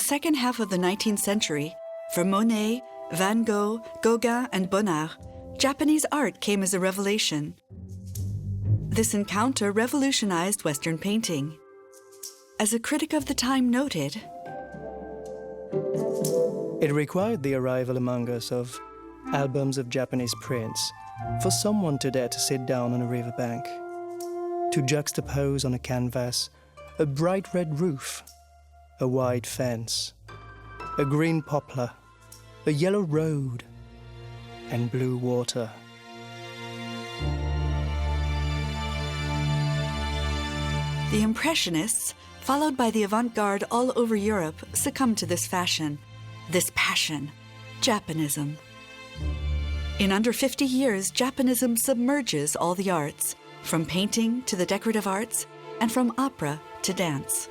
second half of the 19th century, for Monet, Van Gogh, Gauguin, and Bonnard, Japanese art came as a revelation. This encounter revolutionized Western painting. As a critic of the time noted, it required the arrival among us of albums of Japanese prints for someone to dare to sit down on a riverbank, to juxtapose on a canvas a bright red roof, a wide fence, a green poplar, a yellow road, and blue water. The Impressionists, followed by the avant-garde all over Europe, succumbed to this fashion, this passion, Japonism. In under 50 years, Japonism submerges all the arts, from painting to the decorative arts, and from opera to dance.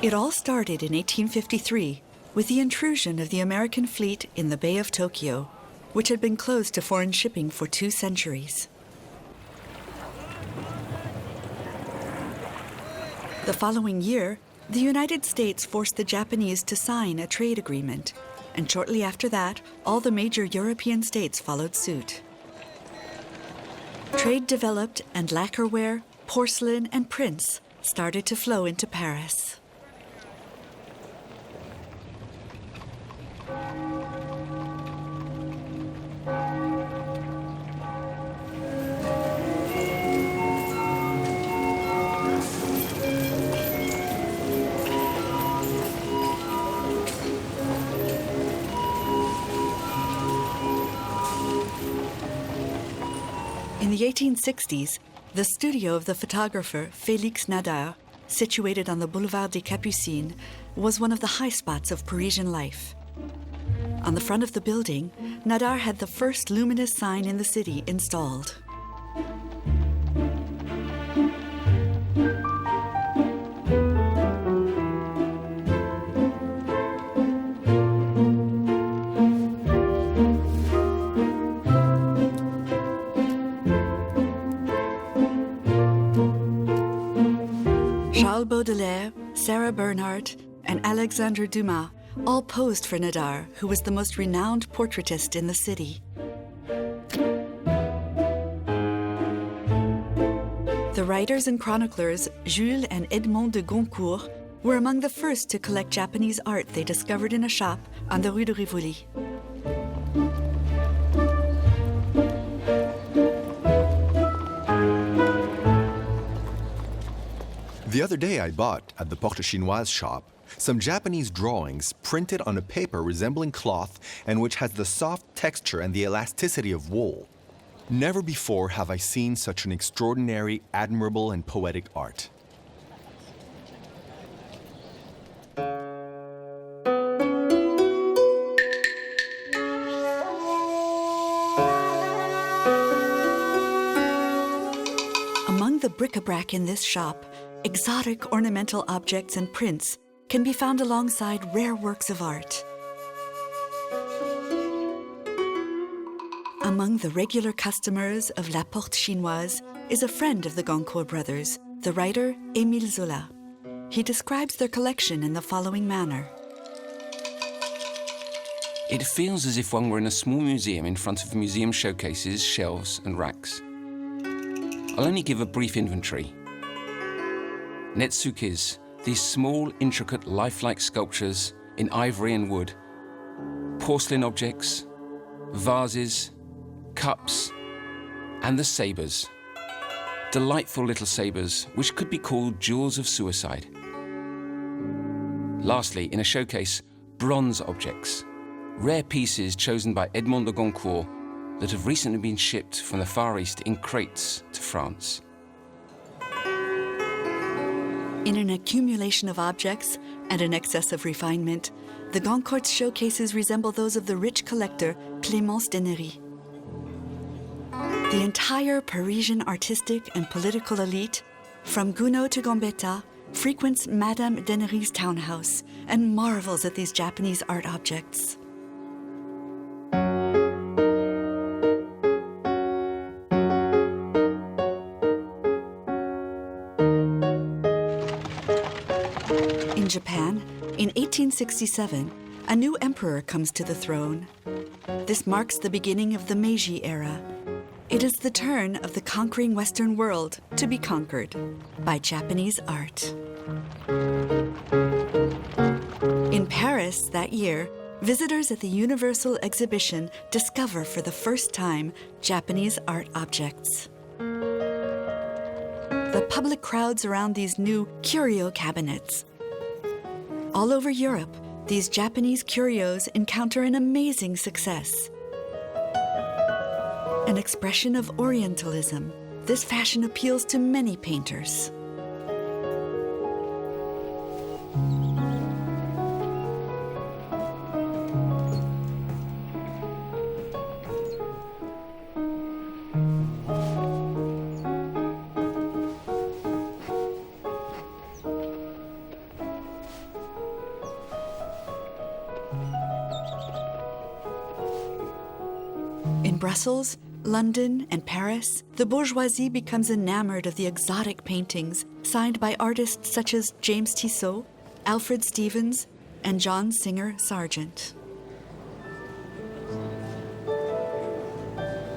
It all started in 1853 with the intrusion of the American fleet in the Bay of Tokyo, which had been closed to foreign shipping for 2 centuries. The following year, the United States forced the Japanese to sign a trade agreement, and shortly after that, all the major European states followed suit. Trade developed, and lacquerware, porcelain, and prints started to flow into Paris. In the 1860s, the studio of the photographer Félix Nadar, situated on the Boulevard des Capucines, was one of the high spots of Parisian life. On the front of the building, Nadar had the first luminous sign in the city installed. Charles Baudelaire, Sarah Bernhardt, and Alexandre Dumas all posed for Nadar, who was the most renowned portraitist in the city. The writers and chroniclers Jules and Edmond de Goncourt were among the first to collect Japanese art they discovered in a shop on the Rue de Rivoli. The other day I bought, at the Porte Chinoise shop, some Japanese drawings printed on a paper resembling cloth and which has the soft texture and the elasticity of wool. Never before have I seen such an extraordinary, admirable, and poetic art. Among the bric-a-brac in this shop, exotic ornamental objects and prints can be found alongside rare works of art. Among the regular customers of La Porte Chinoise is a friend of the Goncourt brothers, the writer Émile Zola. He describes their collection in the following manner. It feels as if one were in a small museum in front of museum showcases, shelves, and racks. I'll only give a brief inventory. Netsukis, these small, intricate, lifelike sculptures in ivory and wood, porcelain objects, vases, cups, and the sabres. Delightful little sabres, which could be called jewels of suicide. Lastly, in a showcase, bronze objects, rare pieces chosen by Edmond de Goncourt that have recently been shipped from the Far East in crates to France. In an accumulation of objects and an excess of refinement, the Goncourt's showcases resemble those of the rich collector Clémence d'Ennery. The entire Parisian artistic and political elite, from Gounod to Gambetta, frequents Madame d'Ennery's townhouse and marvels at these Japanese art objects. In Japan, in 1867, a new emperor comes to the throne. This marks the beginning of the Meiji era. It is the turn of the conquering Western world to be conquered by Japanese art. In Paris that year, visitors at the Universal Exhibition discover for the first time Japanese art objects. The public crowds around these new curio cabinets. All over Europe, these Japanese curios encounter an amazing success. An expression of Orientalism, this fashion appeals to many painters. In Brussels, London, and Paris, the bourgeoisie becomes enamored of the exotic paintings signed by artists such as James Tissot, Alfred Stevens, and John Singer Sargent.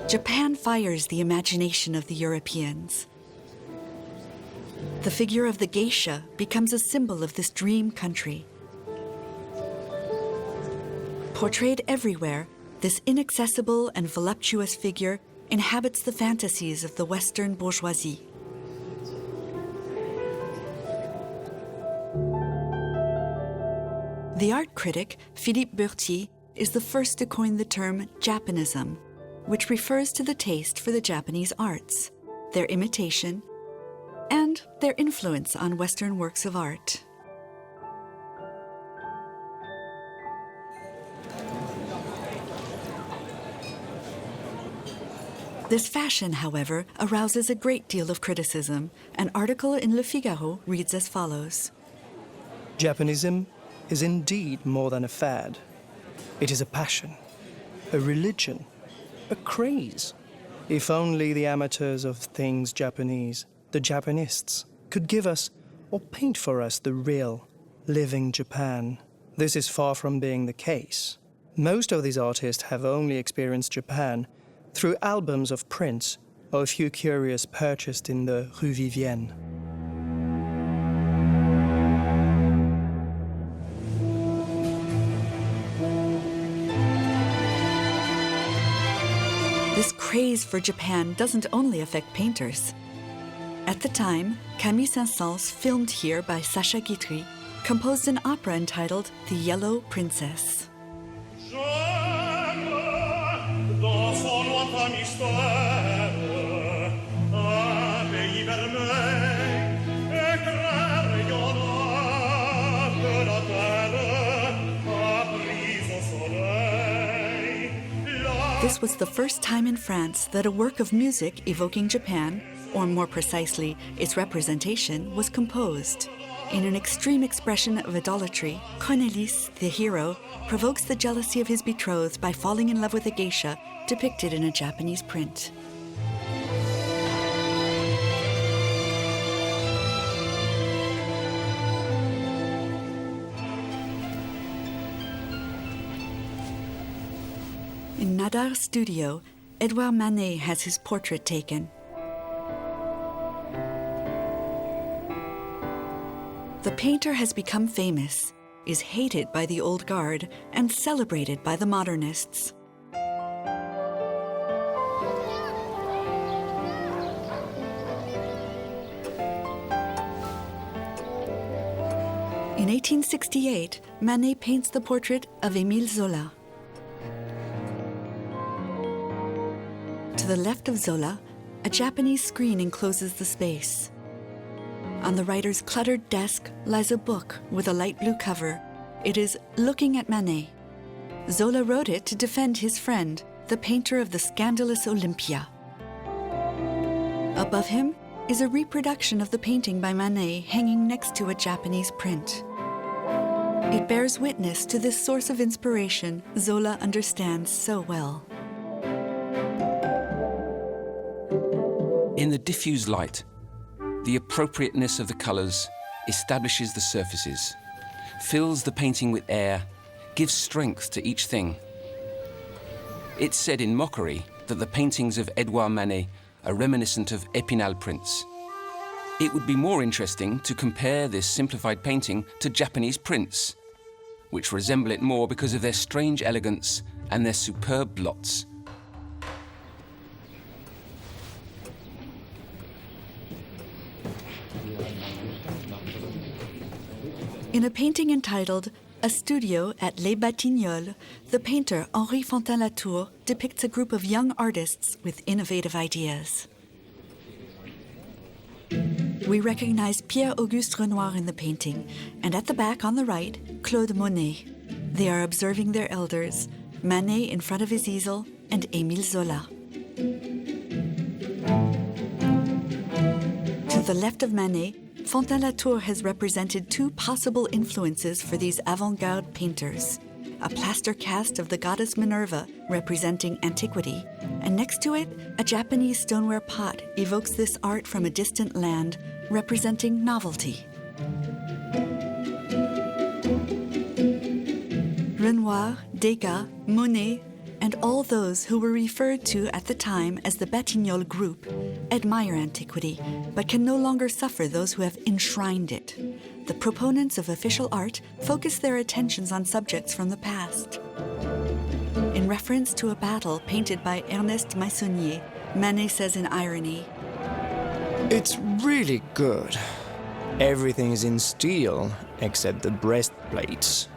Japan fires the imagination of the Europeans. The figure of the geisha becomes a symbol of this dream country. Portrayed everywhere, this inaccessible and voluptuous figure inhabits the fantasies of the Western bourgeoisie. The art critic Philippe is the first to coin the term Japonism, which refers to the taste for the Japanese arts, their imitation, and their influence on Western works of art. This fashion, however, arouses a great deal of criticism. An article in Le Figaro reads as follows. Japonism is indeed more than a fad. It is a passion, a religion, a craze. If only the amateurs of things Japanese, the Japonists, could give us or paint for us the real, living Japan. This is far from being the case. Most of these artists have only experienced Japan through albums of prints or a few curios purchased in the Rue Vivienne. This craze for Japan doesn't only affect painters. At the time, Camille Saint-Saëns, filmed here by Sacha Guitry, composed an opera entitled The Yellow Princess. This was the first time in France that a work of music evoking Japan, or more precisely, its representation, was composed. In an extreme expression of idolatry, Cornelis, the hero, provokes the jealousy of his betrothed by falling in love with a geisha depicted in a Japanese print. In Nadar's studio, Edouard Manet has his portrait taken. The painter has become famous, is hated by the old guard, and celebrated by the modernists. In 1868, Manet paints the portrait of Émile Zola. To the left of Zola, a Japanese screen encloses the space. On the writer's cluttered desk lies a book with a light blue cover. It is Looking at Manet. Zola wrote it to defend his friend, the painter of the scandalous Olympia. Above him is a reproduction of the painting by Manet hanging next to a Japanese print. It bears witness to this source of inspiration Zola understands so well. In the diffuse light, the appropriateness of the colours establishes the surfaces, fills the painting with air, gives strength to each thing. It's said in mockery that the paintings of Edouard Manet are reminiscent of Épinal prints. It would be more interesting to compare this simplified painting to Japanese prints, which resemble it more because of their strange elegance and their superb blots. In a painting entitled A Studio at Les Batignolles, the painter Henri Fontaine-Latour depicts a group of young artists with innovative ideas. We recognize Pierre-Auguste Renoir in the painting, and at the back on the right, Claude Monet. They are observing their elders, Manet in front of his easel and Émile Zola. To the left of Manet, Fontaine-Latour has represented two possible influences for these avant-garde painters: a plaster cast of the goddess Minerva representing antiquity, and next to it, a Japanese stoneware pot evokes this art from a distant land representing novelty. Renoir, Degas, Monet, and all those who were referred to at the time as the Batignolles group admire antiquity, but can no longer suffer those who have enshrined it. The proponents of official art focus their attentions on subjects from the past. In reference to a battle painted by Ernest Meissonier, Manet says in irony, It's really good. Everything is in steel except the breastplates.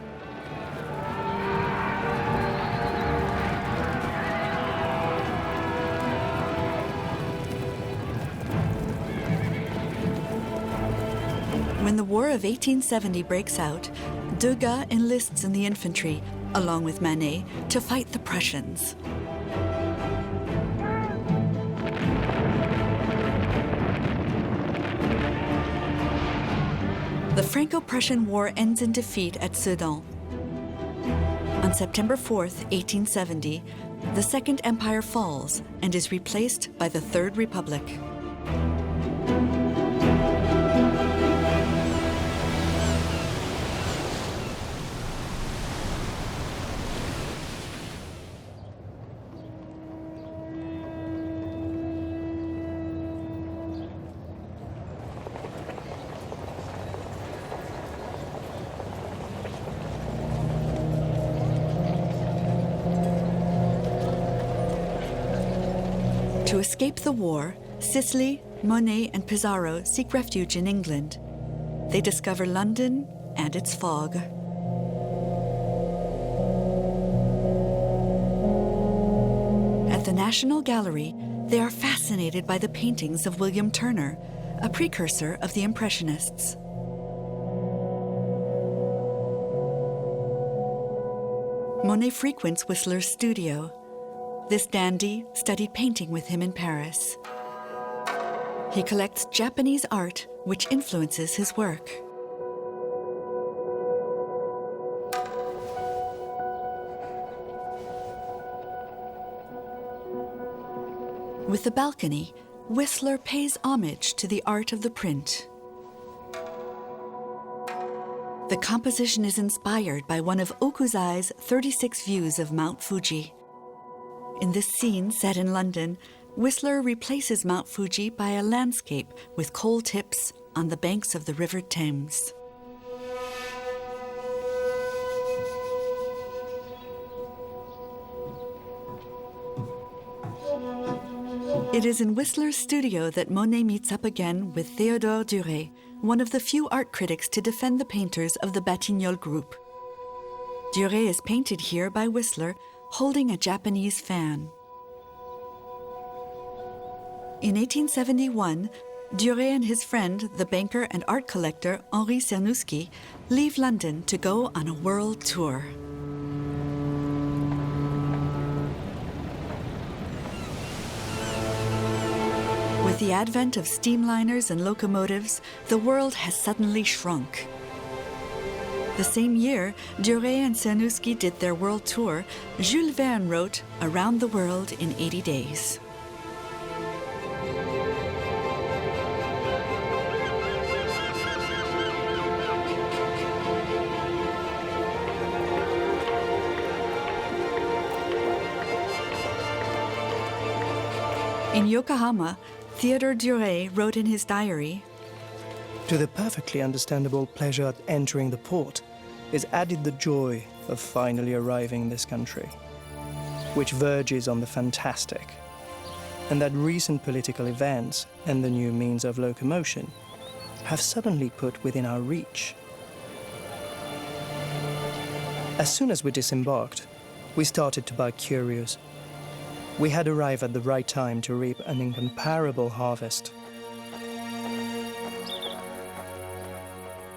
When the War of 1870 breaks out, Degas enlists in the infantry, along with Manet, to fight the Prussians. The Franco-Prussian War ends in defeat at Sedan. On September 4th, 1870, the Second Empire falls and is replaced by the Third Republic. To escape the war, Sisley, Monet, and Pissarro seek refuge in England. They discover London and its fog. At the National Gallery, they are fascinated by the paintings of William Turner, a precursor of the Impressionists. Monet frequents Whistler's studio. This dandy studied painting with him in Paris. He collects Japanese art, which influences his work. With the balcony, Whistler pays homage to the art of the print. The composition is inspired by one of Okuzai's 36 views of Mount Fuji. In this scene set in London, Whistler replaces Mount Fuji by a landscape with coal tips on the banks of the River Thames. It is in Whistler's studio that Monet meets up again with Théodore Duret, one of the few art critics to defend the painters of the Batignolles group. Duret is painted here by Whistler holding a Japanese fan. In 1871, Duret and his friend, the banker and art collector Henri Cernuschi, leave London to go on a world tour. With the advent of steamliners and locomotives, the world has suddenly shrunk. The same year, Duret and Cernuschi did their world tour. Jules Verne wrote Around the World in 80 Days. In Yokohama, Théodore Duret wrote in his diary, "To the perfectly understandable pleasure at entering the port is added the joy of finally arriving in this country, which verges on the fantastic, and that recent political events and the new means of locomotion have suddenly put within our reach. As soon as we disembarked, we started to buy curios. We had arrived at the right time to reap an incomparable harvest."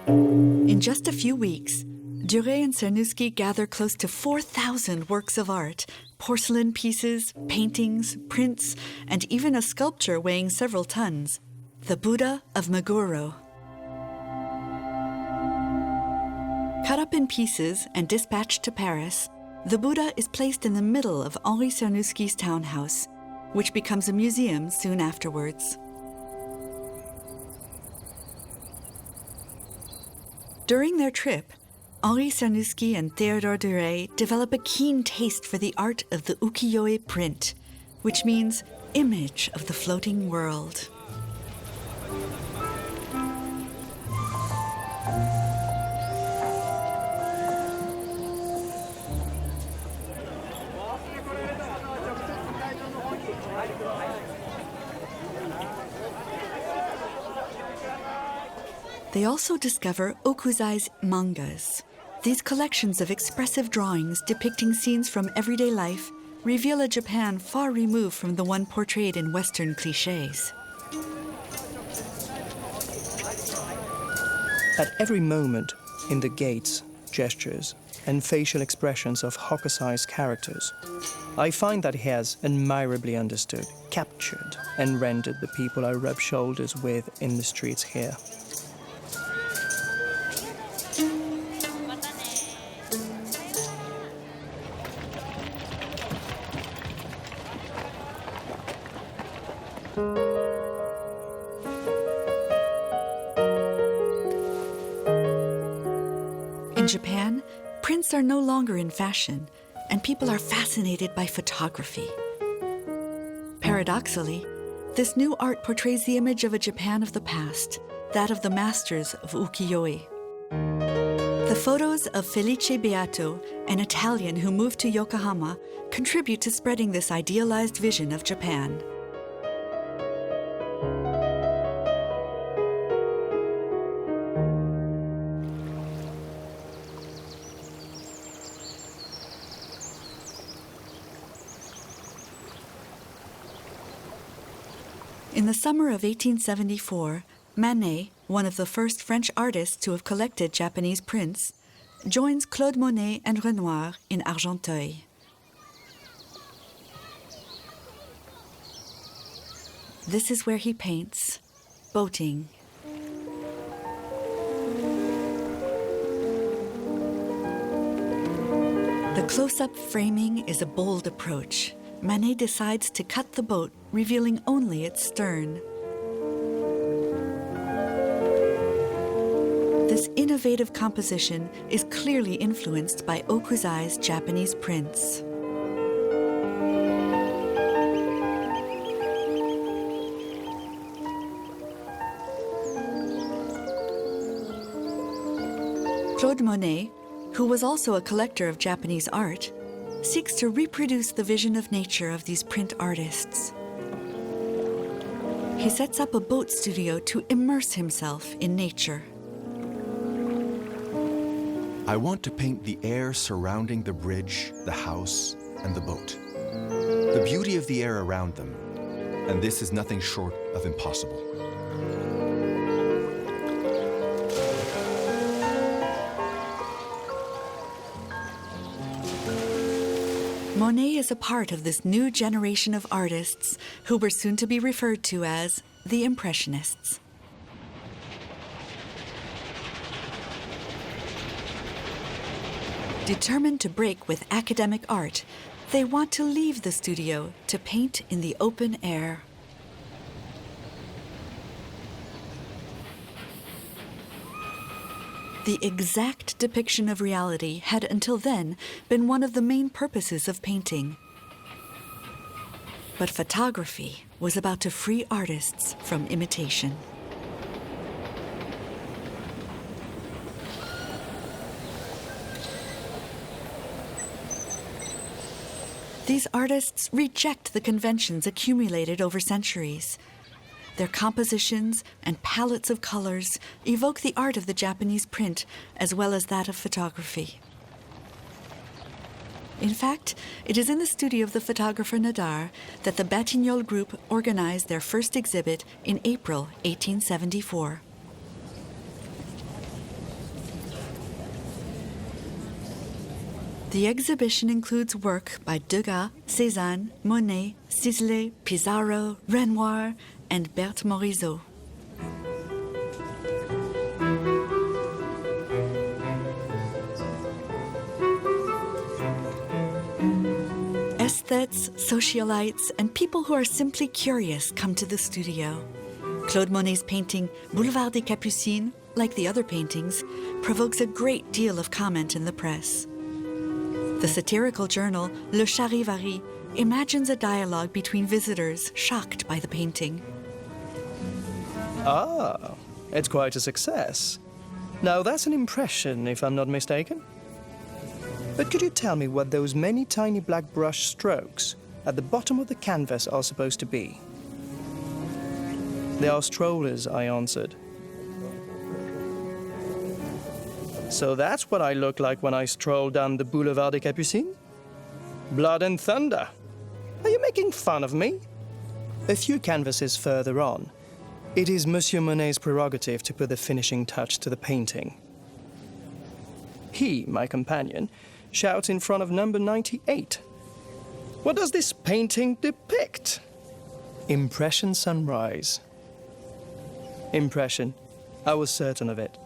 In just a few weeks, Duret and Cernuschi gather close to 4,000 works of art, porcelain pieces, paintings, prints, and even a sculpture weighing several tons, the Buddha of Meguro. Cut up in pieces and dispatched to Paris, the Buddha is placed in the middle of Henri Cernuschi's townhouse, which becomes a museum soon afterwards. During their trip, Henri Cernuschi and Théodore Duret develop a keen taste for the art of the Ukiyo-e print, which means image of the floating world. They also discover Okuzai's mangas. These collections of expressive drawings depicting scenes from everyday life reveal a Japan far removed from the one portrayed in Western clichés. At every moment, in the gaits, gestures, and facial expressions of Hokusai's characters, I find that he has admirably understood, captured, and rendered the people I rub shoulders with in the streets here. In Japan, prints are no longer in fashion, and people are fascinated by photography. Paradoxically, this new art portrays the image of a Japan of the past, that of the masters of ukiyo-e. The photos of Felice Beato, an Italian who moved to Yokohama, contribute to spreading this idealized vision of Japan. In the summer of 1874, Manet, one of the first French artists to have collected Japanese prints, joins Claude Monet and Renoir in Argenteuil. This is where he paints, boating. The close-up framing is a bold approach. Manet decides to cut the boat, revealing only its stern. This innovative composition is clearly influenced by Okuzai's Japanese prints. Claude Monet, who was also a collector of Japanese art, seeks to reproduce the vision of nature of these print artists. he sets up a boat studio to immerse himself in nature. I want to paint the air surrounding the bridge, the house, and the boat. The beauty of the air around them, and this is nothing short of impossible. Monet is a part of this new generation of artists who were soon to be referred to as the Impressionists. Determined to break with academic art, they want to leave the studio to paint in the open air. The exact depiction of reality had until then been one of the main purposes of painting. But photography was about to free artists from imitation. These artists reject the conventions accumulated over centuries. Their compositions and palettes of colors evoke the art of the Japanese print as well as that of photography. In fact, it is in the studio of the photographer Nadar that the Batignolles group organized their first exhibit in April 1874. The exhibition includes work by Degas, Cézanne, Monet, Sisley, Pissarro, Renoir, and Berthe Morisot. Aesthetes, socialites, and people who are simply curious come to the studio. Claude Monet's painting Boulevard des Capucines, like the other paintings, provokes a great deal of comment in the press. The satirical journal Le Charivari imagines a dialogue between visitors shocked by the painting. Ah, it's quite a success. Now that's an impression, if I'm not mistaken. But could you tell me what those many tiny black brush strokes at the bottom of the canvas are supposed to be? They are strollers, I answered. So that's what I look like when I stroll down the Boulevard des Capucines? Blood and thunder! Are you making fun of me? A few canvases further on, it is Monsieur Monet's prerogative to put the finishing touch to the painting. He, my companion, shouts in front of number 98. What does this painting depict? Impression sunrise. Impression. I was certain of it.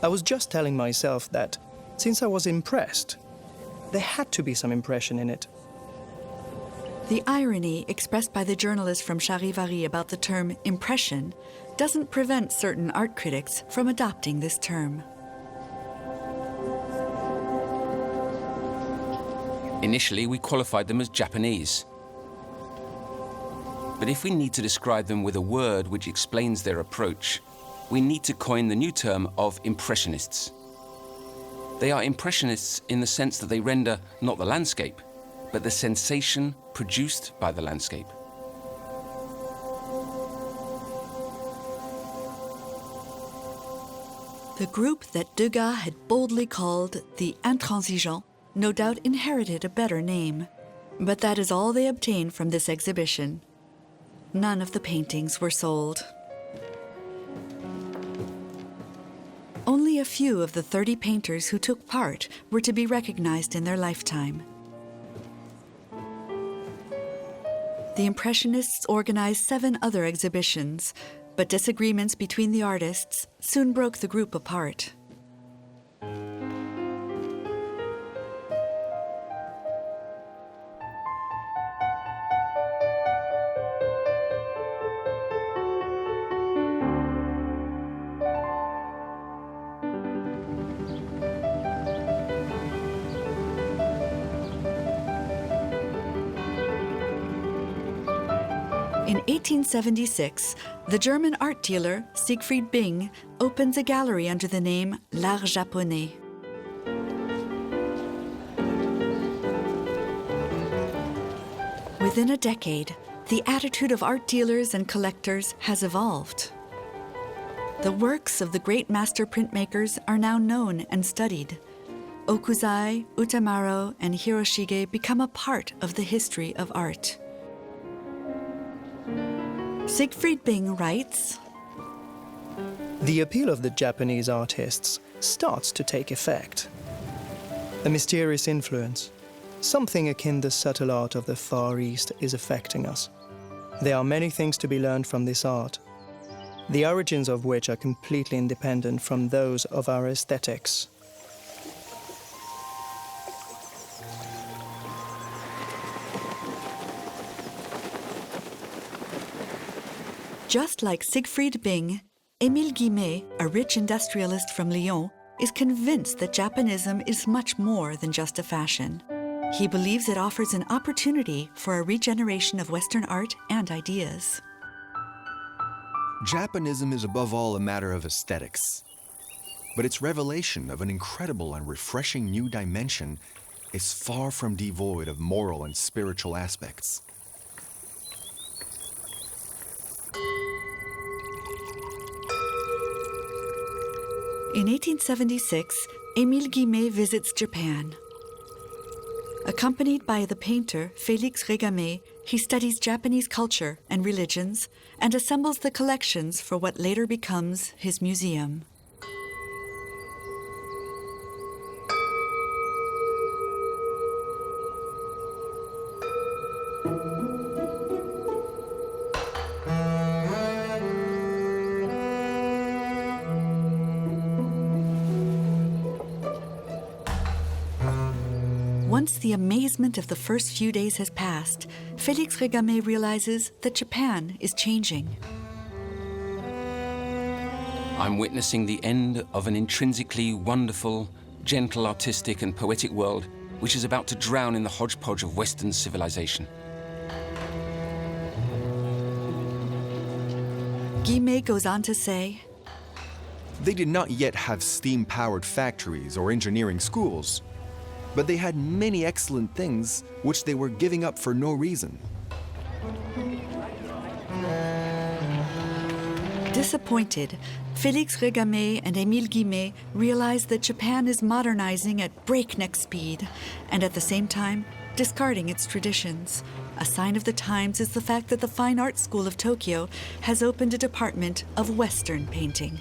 I was just telling myself that, since I was impressed, there had to be some impression in it. The irony expressed by the journalist from Charivari about the term impression doesn't prevent certain art critics from adopting this term. Initially, we qualified them as Japanese. But if we need to describe them with a word which explains their approach, we need to coin the new term of Impressionists. They are Impressionists in the sense that they render not the landscape, but the sensation produced by the landscape. The group that Degas had boldly called the Intransigeants no doubt inherited a better name, but that is all they obtained from this exhibition. None of the paintings were sold. Only a few of the 30 painters who took part were to be recognized in their lifetime. The Impressionists organized 7 other exhibitions, but disagreements between the artists soon broke the group apart. In 1876, the German art dealer Siegfried Bing opens a gallery under the name L'Art Japonais. Within a decade, the attitude of art dealers and collectors has evolved. The works of the great master printmakers are now known and studied. Okuzai, Utamaro, and Hiroshige become a part of the history of art. Siegfried Bing writes, The appeal of the Japanese artists starts to take effect. A mysterious influence, something akin to the subtle art of the Far East, is affecting us. There are many things to be learned from this art, the origins of which are completely independent from those of our aesthetics. Just like Siegfried Bing, Émile Guimet, a rich industrialist from Lyon, is convinced that Japonism is much more than just a fashion. He believes it offers an opportunity for a regeneration of Western art and ideas. Japonism is above all a matter of aesthetics, but its revelation of an incredible and refreshing new dimension is far from devoid of moral and spiritual aspects. In 1876, Émile Guimet visits Japan. Accompanied by the painter Félix Régamey, he studies Japanese culture and religions and assembles the collections for what later becomes his museum. Once the amazement of the first few days has passed, Félix Régamey realizes that Japan is changing. I'm witnessing the end of an intrinsically wonderful, gentle, artistic and poetic world which is about to drown in the hodgepodge of Western civilization. Guimet goes on to say, They did not yet have steam-powered factories or engineering schools, but they had many excellent things which they were giving up for no reason. Disappointed, Félix Régamey and Émile Guimet realize that Japan is modernizing at breakneck speed and at the same time discarding its traditions. A sign of the times is the fact that the Fine Art School of Tokyo has opened a department of Western painting.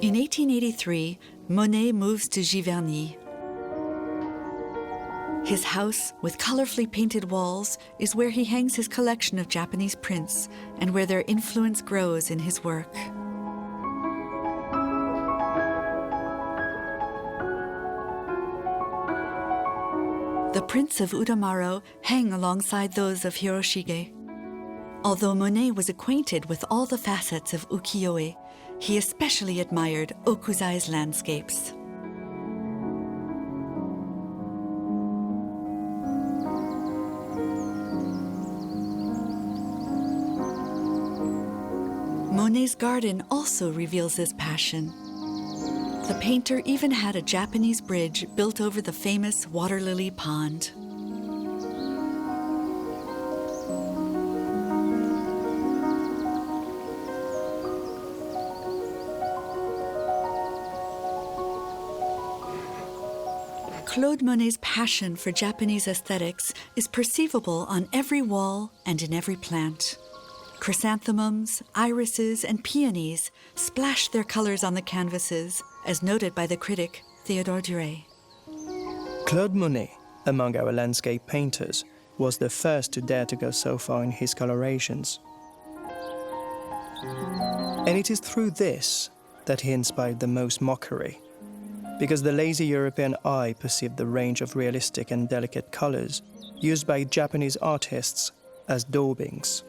In 1883, Monet moves to Giverny. His house, with colorfully painted walls, is where he hangs his collection of Japanese prints and where their influence grows in his work. The prints of Utamaro hang alongside those of Hiroshige. Although Monet was acquainted with all the facets of Ukiyo-e, he especially admired Okuzai's landscapes. Monet's garden also reveals his passion. The painter even had a Japanese bridge built over the famous water lily pond. Claude Monet's passion for Japanese aesthetics is perceivable on every wall and in every plant. Chrysanthemums, irises, and peonies splash their colors on the canvases, as noted by the critic Theodore Duret. Claude Monet, among our landscape painters, was the first to dare to go so far in his colorations. And it is through this that he inspired the most mockery, because the lazy European eye perceived the range of realistic and delicate colors used by Japanese artists as daubings.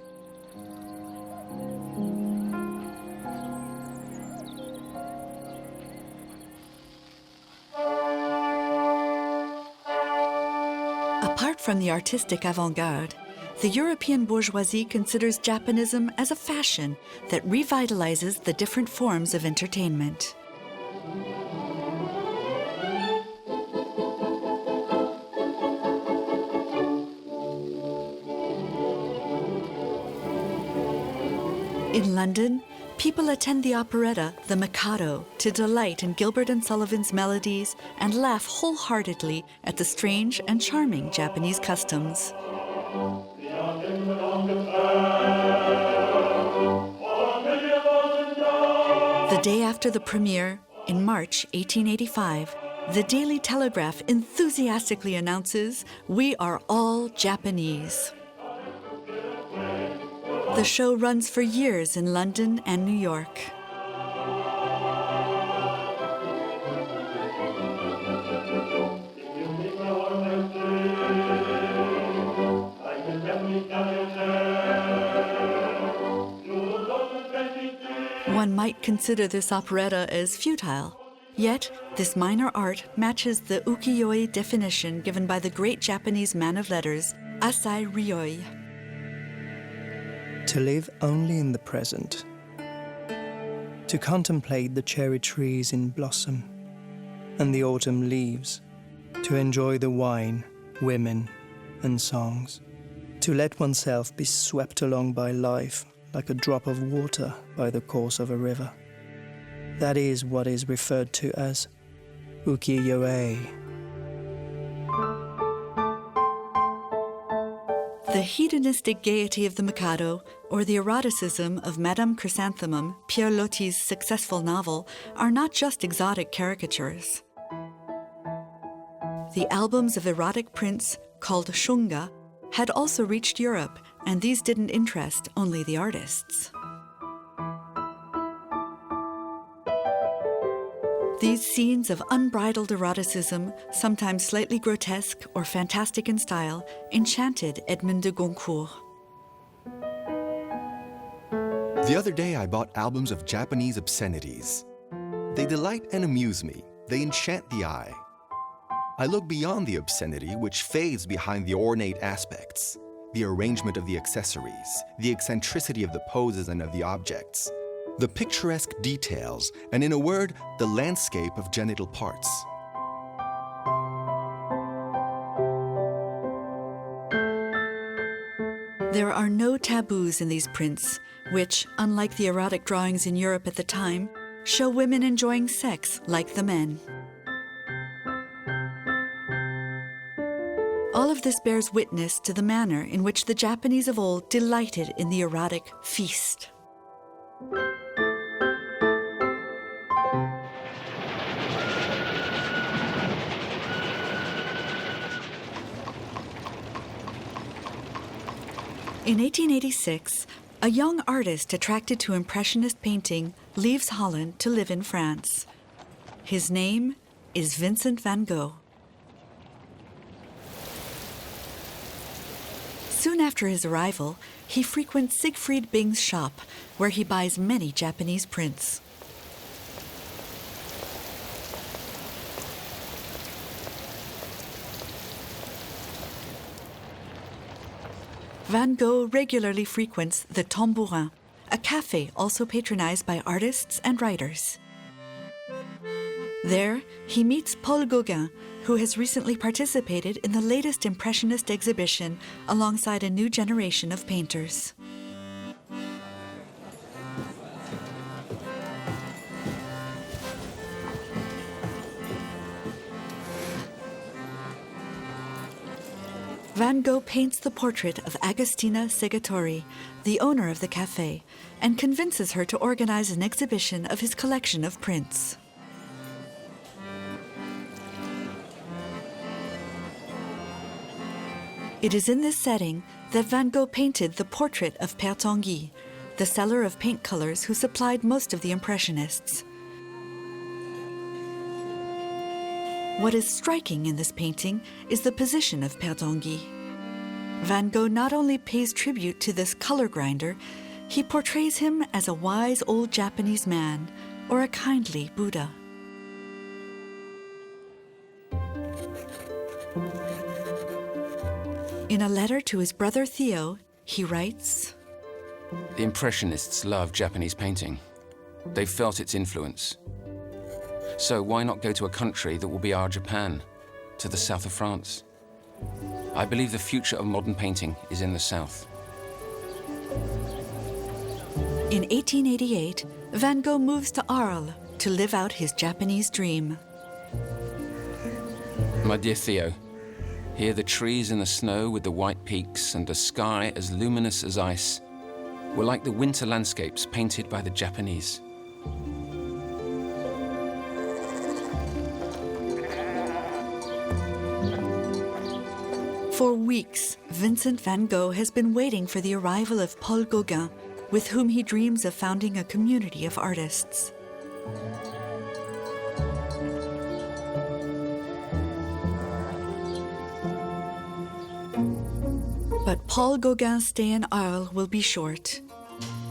A Apart from the artistic avant-garde, the European bourgeoisie considers Japonism as a fashion that revitalizes the different forms of entertainment. In London, people attend the operetta The Mikado to delight in Gilbert and Sullivan's melodies and laugh wholeheartedly at the strange and charming Japanese customs. The day after the premiere, in March 1885, the Daily Telegraph enthusiastically announces, "We are all Japanese." The show runs for years in London and New York. One might consider this operetta as futile. Yet, this minor art matches the Ukiyo-e definition given by the great Japanese man of letters, Asai Ryoi. To live only in the present. To contemplate the cherry trees in blossom and the autumn leaves. To enjoy the wine, women, and songs. To let oneself be swept along by life like a drop of water by the course of a river. That is what is referred to as Ukiyo-e. The hedonistic gaiety of the Mikado, or the eroticism of Madame Chrysanthemum, Pierre Loti's successful novel, are not just exotic caricatures. The albums of erotic prints, called shunga, had also reached Europe, and these didn't interest only the artists. These scenes of unbridled eroticism, sometimes slightly grotesque or fantastic in style, enchanted Edmond de Goncourt. The other day I bought albums of Japanese obscenities. They delight and amuse me. They enchant the eye. I look beyond the obscenity, which fades behind the ornate aspects, the arrangement of the accessories, the eccentricity of the poses and of the objects, the picturesque details, and in a word, the landscape of genital parts. There are no taboos in these prints, which, unlike the erotic drawings in Europe at the time, show women enjoying sex like the men. All of this bears witness to the manner in which the Japanese of old delighted in the erotic feast. In 1886, a young artist attracted to Impressionist painting leaves Holland to live in France. His name is Vincent van Gogh. Soon after his arrival, he frequents Siegfried Bing's shop, where he buys many Japanese prints. Van Gogh regularly frequents the Tambourin, a cafe also patronized by artists and writers. There, he meets Paul Gauguin, who has recently participated in the latest Impressionist exhibition alongside a new generation of painters. Van Gogh paints the portrait of Agostina Segatori, the owner of the cafe, and convinces her to organize an exhibition of his collection of prints. It is in this setting that Van Gogh painted the portrait of Père Tanguy, the seller of paint colors who supplied most of the Impressionists. What is striking in this painting is the position of Père Tanguy. Van Gogh not only pays tribute to this color grinder, he portrays him as a wise old Japanese man or a kindly Buddha. In a letter to his brother Theo, he writes, "The Impressionists love Japanese painting. They felt its influence. So why not go to a country that will be our Japan, to the south of France? I believe the future of modern painting is in the south." In 1888, Van Gogh moves to Arles to live out his Japanese dream. My dear Theo, here the trees in the snow with the white peaks and a sky as luminous as ice were like the winter landscapes painted by the Japanese. For weeks, Vincent van Gogh has been waiting for the arrival of Paul Gauguin, with whom he dreams of founding a community of artists. But Paul Gauguin's stay in Arles will be short.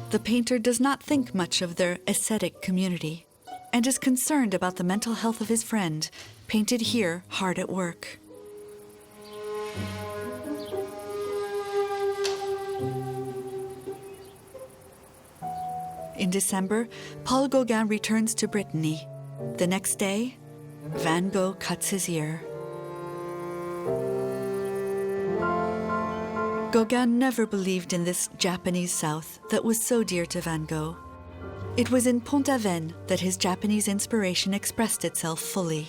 The painter does not think much of their ascetic community and is concerned about the mental health of his friend, painted here hard at work. In December, Paul Gauguin returns to Brittany. The next day, Van Gogh cuts his ear. Gauguin never believed in this Japanese South that was so dear to Van Gogh. It was in Pont-Aven that his Japanese inspiration expressed itself fully.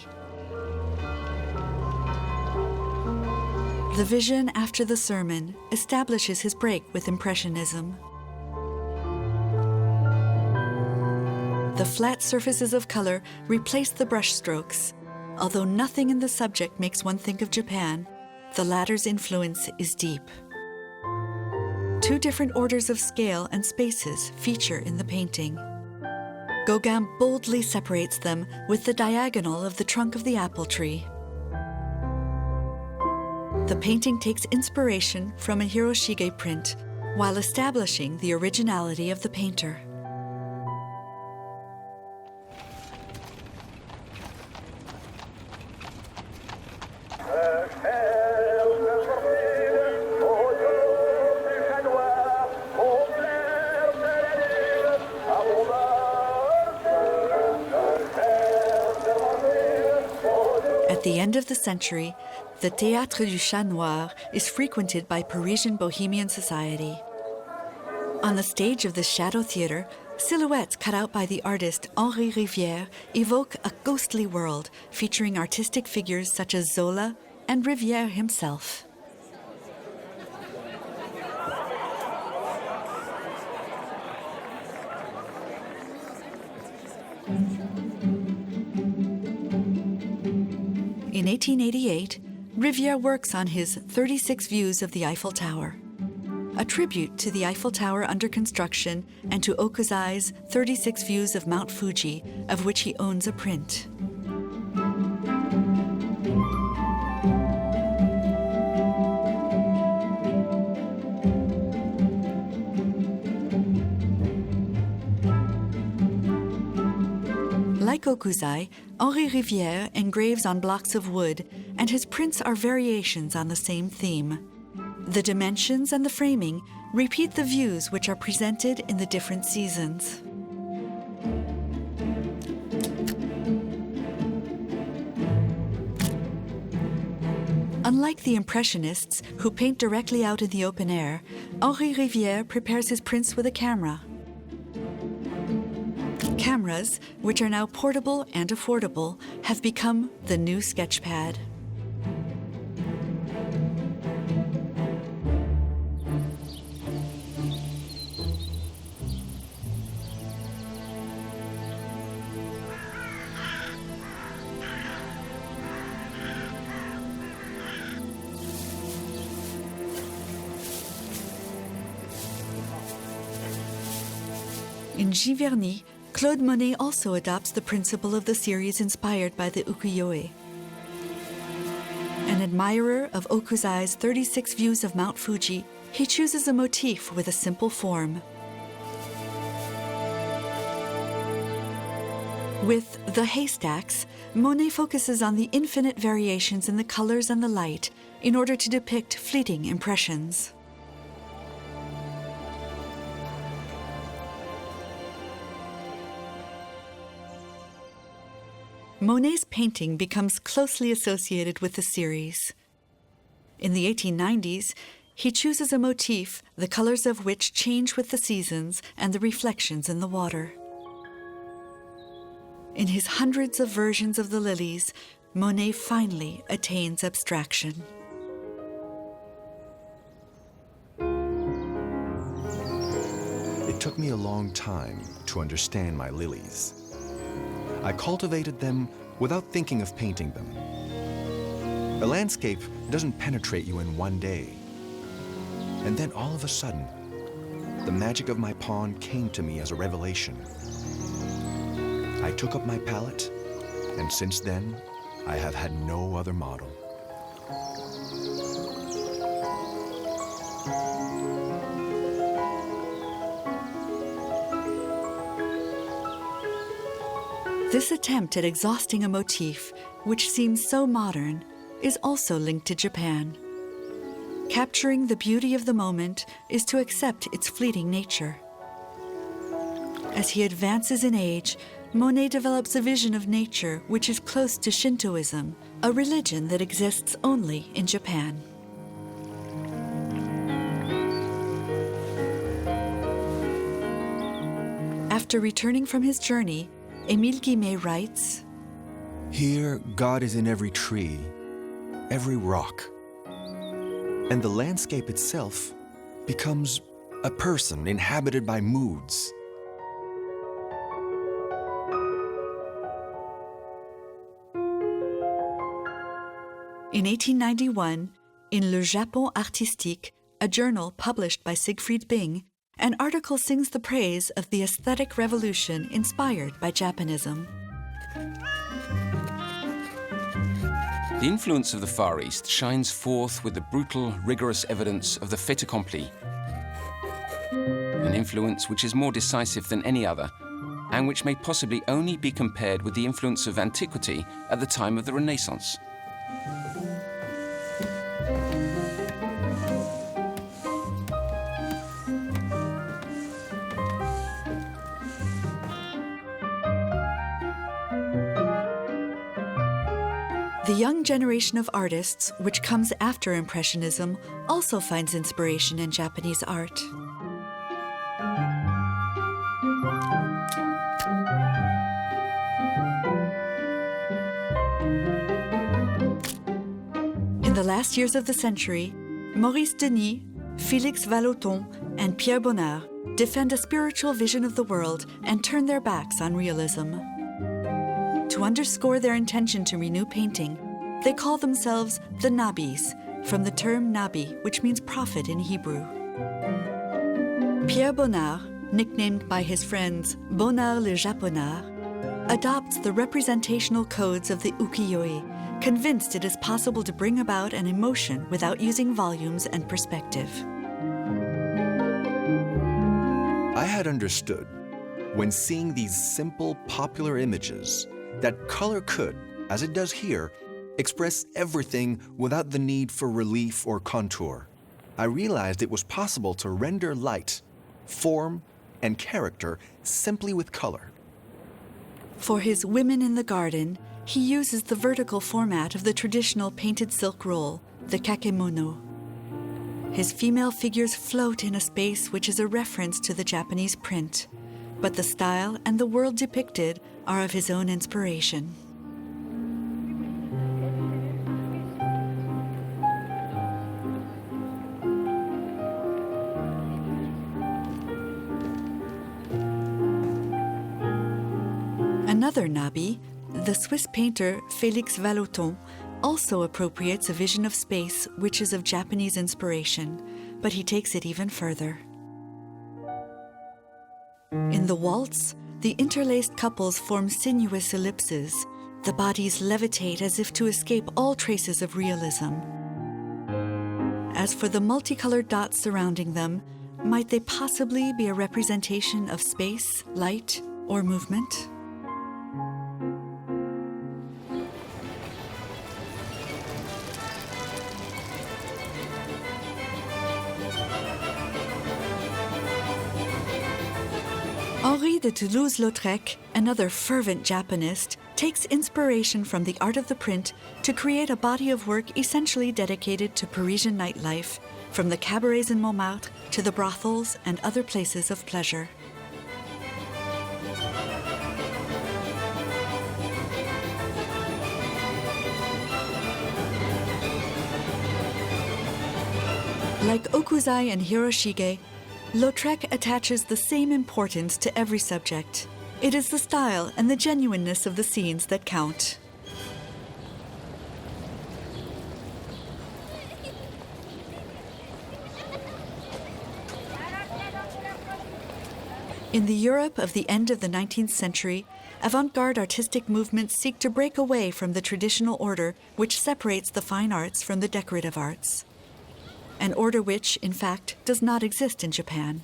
The vision after the sermon establishes his break with Impressionism. The flat surfaces of color replace the brush strokes. Although nothing in the subject makes one think of Japan, the latter's influence is deep. Two different orders of scale and spaces feature in the painting. Gauguin boldly separates them with the diagonal of the trunk of the apple tree. The painting takes inspiration from a Hiroshige print while establishing the originality of the painter. At the end of the century, the Théâtre du Chat Noir is frequented by Parisian bohemian society. On the stage of the Shadow Theatre, silhouettes cut out by the artist Henri Rivière evoke a ghostly world featuring artistic figures such as Zola and Rivière himself. In 1888, Rivière works on his 36 Views of the Eiffel Tower, a tribute to the Eiffel Tower under construction and to Okuzai's 36 Views of Mount Fuji, of which he owns a print. Like Okuzai, Henri Rivière engraves on blocks of wood, and his prints are variations on the same theme. The dimensions and the framing repeat the views which are presented in the different seasons. Unlike the Impressionists, who paint directly out in the open air, Henri Rivière prepares his prints with a camera. Cameras, which are now portable and affordable, have become the new sketchpad. In Giverny, Claude Monet also adopts the principle of the series inspired by the Ukiyo-e. An admirer of Okuzai's 36 Views of Mount Fuji, he chooses a motif with a simple form. With The Haystacks, Monet focuses on the infinite variations in the colors and the light in order to depict fleeting impressions. Monet's painting becomes closely associated with the series. In the 1890s, he chooses a motif, the colors of which change with the seasons and the reflections in the water. In his hundreds of versions of the lilies, Monet finally attains abstraction. It took me a long time to understand my lilies. I cultivated them without thinking of painting them. A landscape doesn't penetrate you in one day. And then all of a sudden, the magic of my pond came to me as a revelation. I took up my palette, and since then, I have had no other model. This attempt at exhausting a motif, which seems so modern, is also linked to Japan. Capturing the beauty of the moment is to accept its fleeting nature. As he advances in age, Monet develops a vision of nature which is close to Shintoism, a religion that exists only in Japan. After returning from his journey, Émile Guimet writes, "Here, God is in every tree, every rock, and the landscape itself becomes a person inhabited by moods." In 1891, in Le Japon Artistique, a journal published by Siegfried Bing, an article sings the praise of the aesthetic revolution inspired by Japonism. The influence of the Far East shines forth with the brutal, rigorous evidence of the fait accompli, an influence which is more decisive than any other, and which may possibly only be compared with the influence of antiquity at the time of the Renaissance. The young generation of artists, which comes after Impressionism, also finds inspiration in Japanese art. In the last years of the century, Maurice Denis, Félix Vallotton, and Pierre Bonnard defend a spiritual vision of the world and turn their backs on realism. To underscore their intention to renew painting, they call themselves the Nabis, from the term Nabi, which means prophet in Hebrew. Pierre Bonnard, nicknamed by his friends Bonnard le Japonard, adopts the representational codes of the Ukiyo-e, convinced it is possible to bring about an emotion without using volumes and perspective. I had understood, when seeing these simple, popular images, that color could, as it does here, express everything without the need for relief or contour. I realized it was possible to render light, form, and character simply with color. For his Women in the Garden, he uses the vertical format of the traditional painted silk roll, the kakemono. His female figures float in a space which is a reference to the Japanese print, but the style and the world depicted are of his own inspiration. Another Nabi, the Swiss painter Félix Vallotton, also appropriates a vision of space which is of Japanese inspiration, but he takes it even further. In the waltz, the interlaced couples form sinuous ellipses. The bodies levitate as if to escape all traces of realism. As for the multicolored dots surrounding them, might they possibly be a representation of space, light, or movement? Henri de Toulouse-Lautrec, another fervent Japanist, takes inspiration from the art of the print to create a body of work essentially dedicated to Parisian nightlife, from the cabarets in Montmartre to the brothels and other places of pleasure. Like Okuzai and Hiroshige, Lautrec attaches the same importance to every subject. It is the style and the genuineness of the scenes that count. In the Europe of the end of the 19th century, avant-garde artistic movements seek to break away from the traditional order which separates the fine arts from the decorative arts. An order which, in fact, does not exist in Japan.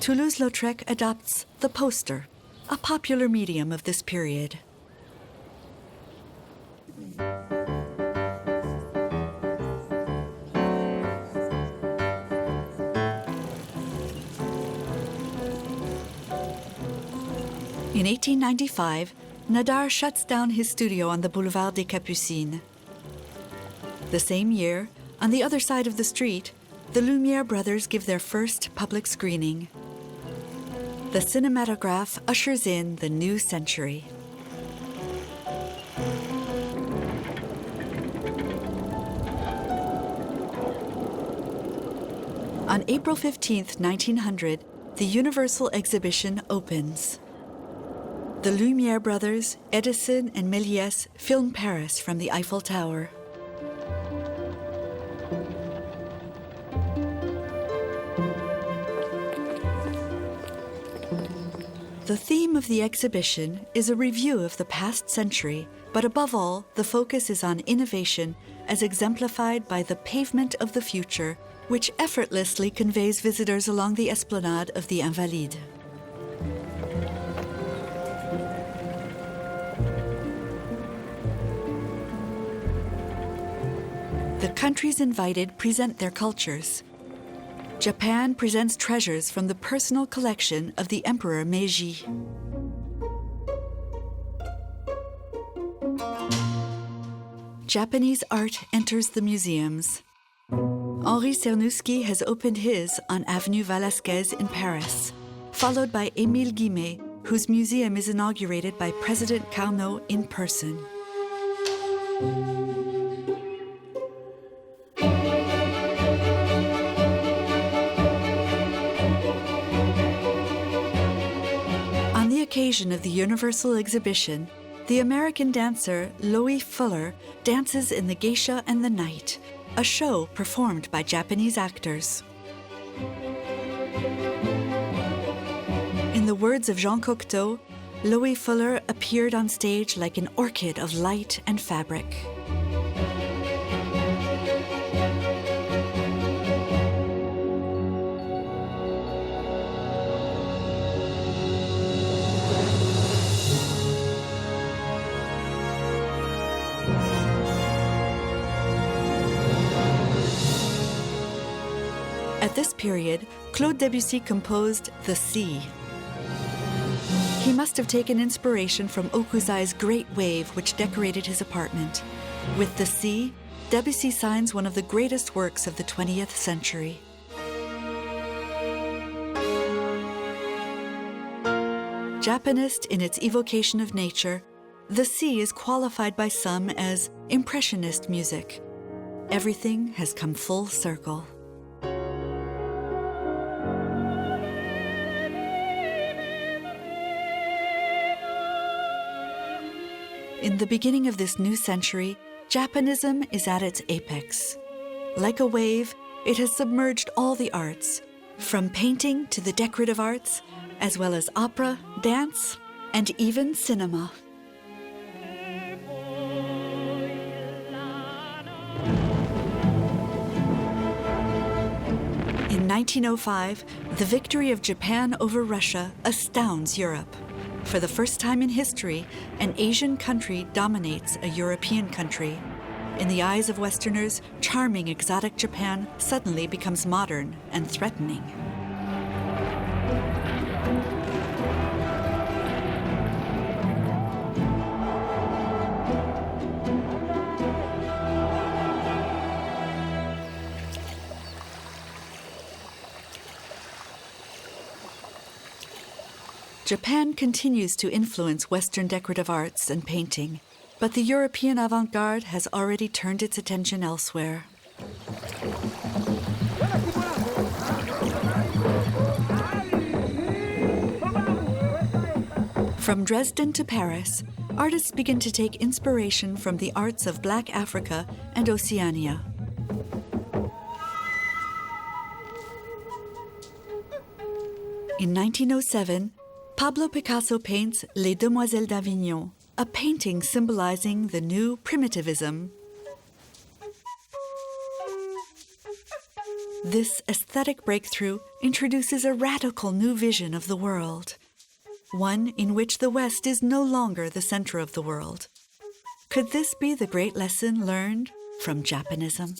Toulouse-Lautrec adopts the poster, a popular medium of this period. In 1895, Nadar shuts down his studio on the Boulevard des Capucines. The same year, on the other side of the street, the Lumière brothers give their first public screening. The cinematograph ushers in the new century. On April 15, 1900, the Universal Exhibition opens. The Lumière brothers, Edison and Méliès, film Paris from the Eiffel Tower. The theme of the exhibition is a review of the past century, but above all, the focus is on innovation as exemplified by the pavement of the future, which effortlessly conveys visitors along the esplanade of the Invalides. The countries invited present their cultures. Japan presents treasures from the personal collection of the Emperor Meiji. Japanese art enters the museums. Henri Cernuschi has opened his on Avenue Velasquez in Paris, followed by Émile Guimet, whose museum is inaugurated by President Carnot in person. On the occasion of the Universal Exhibition, the American dancer Loie Fuller dances in The Geisha and the Knight, a show performed by Japanese actors. In the words of Jean Cocteau, Loie Fuller appeared on stage like an orchid of light and fabric. At this period, Claude Debussy composed The Sea. He must have taken inspiration from Okuzai's great wave which decorated his apartment. With The Sea, Debussy signs one of the greatest works of the 20th century. Japanist in its evocation of nature, The Sea is qualified by some as impressionist music. Everything has come full circle. In the beginning of this new century, Japonism is at its apex. Like a wave, it has submerged all the arts, from painting to the decorative arts, as well as opera, dance, and even cinema. In 1905, the victory of Japan over Russia astounds Europe. For the first time in history, an Asian country dominates a European country. In the eyes of Westerners, charming exotic Japan suddenly becomes modern and threatening. Japan continues to influence Western decorative arts and painting, but the European avant-garde has already turned its attention elsewhere. From Dresden to Paris, artists begin to take inspiration from the arts of Black Africa and Oceania. In 1907, Pablo Picasso paints Les Demoiselles d'Avignon, a painting symbolizing the new primitivism. This aesthetic breakthrough introduces a radical new vision of the world, one in which the West is no longer the center of the world. Could this be the great lesson learned from Japonism?